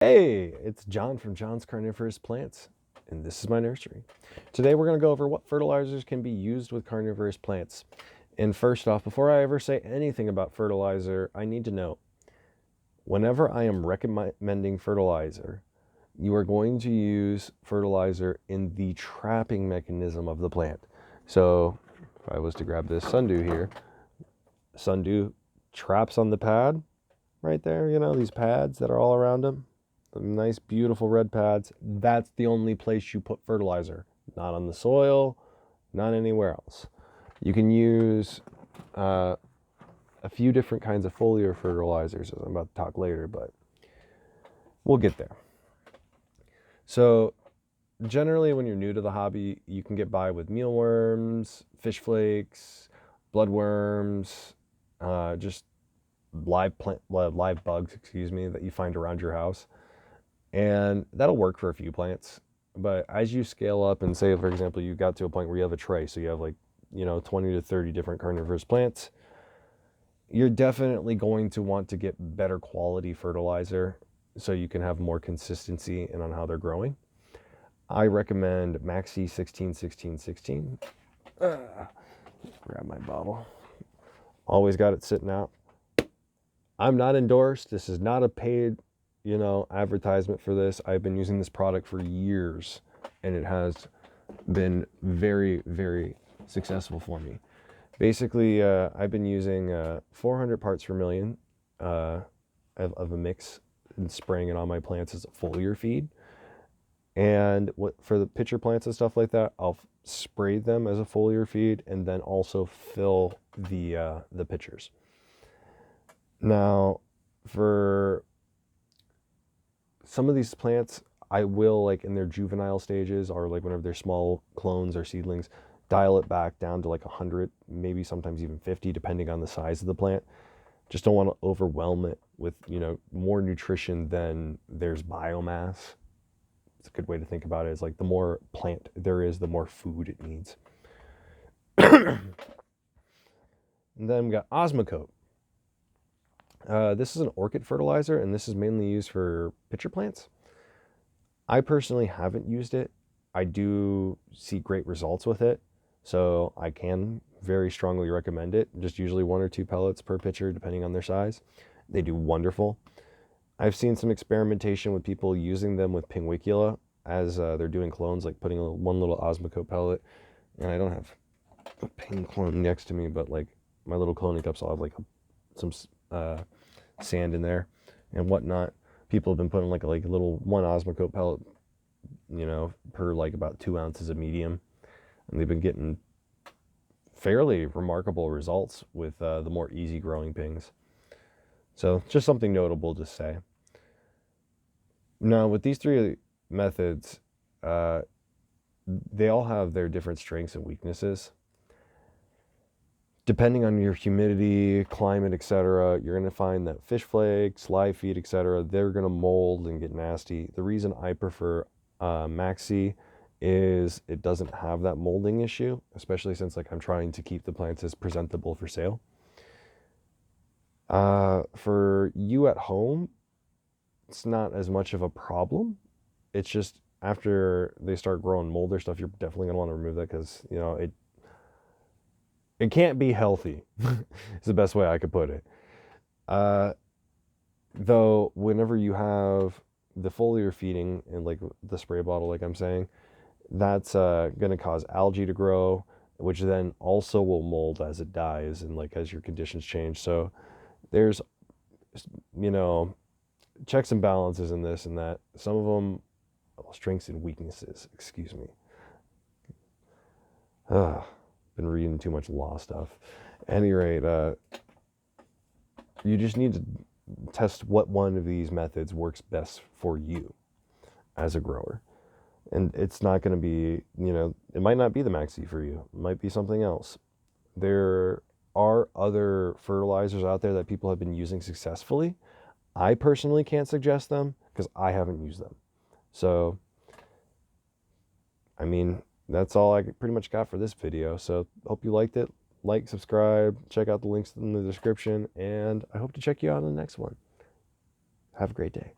Hey, it's John from John's Carnivorous Plants, and this is my nursery. Today we're going to go over what fertilizers can be used with carnivorous plants. And first off, before I ever say anything about fertilizer, I need to know, whenever I am recommending fertilizer, you are going to use fertilizer in the trapping mechanism of the plant. So if I was to grab this Sundue here, Sundue traps on the pad right there, these pads that are all around them. The nice, beautiful red pads. That's the only place you put fertilizer. Not on the soil, not anywhere else. You can use a few different kinds of foliar fertilizers, as I'm about to talk later, but we'll get there. So generally, when you're new to the hobby, you can get by with mealworms, fish flakes, bloodworms, just live bugs, that you find around your house. And that'll work for a few plants. But as you scale up and say, for example, you got to a point where you have a tray, so you have 20 to 30 different carnivorous plants, you're definitely going to want to get better quality fertilizer so you can have more consistency in on how they're growing. I recommend Maxi 16-16-16. Grab my bottle. Always got it sitting out. I'm not endorsed. This is not a paid advertisement for this. I've been using this product for years and it has been very, very successful for me. Basically, I've been using 400 parts per million of a mix and spraying it on my plants as a foliar feed. And for the pitcher plants and stuff like that, I'll spray them as a foliar feed and then also fill the pitchers. Now, for some of these plants, I will, in their juvenile stages or whenever they're small clones or seedlings, dial it back down to 100, maybe sometimes even 50, depending on the size of the plant. Just don't want to overwhelm it with, more nutrition than there's biomass. It's a good way to think about it. Is the more plant there is, the more food it needs. And then we got Osmic Co. This is an orchid fertilizer, and this is mainly used for pitcher plants. I personally haven't used it. I do see great results with it, so I can very strongly recommend it. Just usually 1 or 2 pellets per pitcher, depending on their size. They do wonderful. I've seen some experimentation with people using them with pinguicula as they're doing clones, putting one little Osmic Co pellet. And I don't have a pin clone next to me, but my little cloning cups, I'll have some sand in there and whatnot. People have been putting a little 1 Osmic Co pellet, per about 2 ounces of medium, and they've been getting fairly remarkable results with the more easy growing pings. So just something notable to say. Now with these 3 methods, they all have their different strengths and weaknesses. Depending on your humidity, climate, etc., you're going to find that fish flakes, live feed, etc., they're going to mold and get nasty. The reason I prefer Maxi is it doesn't have that molding issue, especially since I'm trying to keep the plants as presentable for sale. For you at home, it's not as much of a problem. It's just after they start growing mold or stuff, you're definitely going to want to remove that because, it can't be healthy. It's the best way I could put it. Though, whenever you have the foliar feeding in the spray bottle, I'm saying, that's going to cause algae to grow, which then also will mold as it dies and as your conditions change. So there's, checks and balances in this and that. Some of them, strengths and weaknesses, excuse me. Been reading too much law stuff. At any rate, you just need to test what one of these methods works best for you as a grower. And it's not going to be, it might not be the Maxi for you. It might be something else. There are other fertilizers out there that people have been using successfully. I personally can't suggest them because I haven't used them. So, that's all I pretty much got for this video. So hope you liked it. Like, subscribe, check out the links in the description, and I hope to check you out in the next one. Have a great day.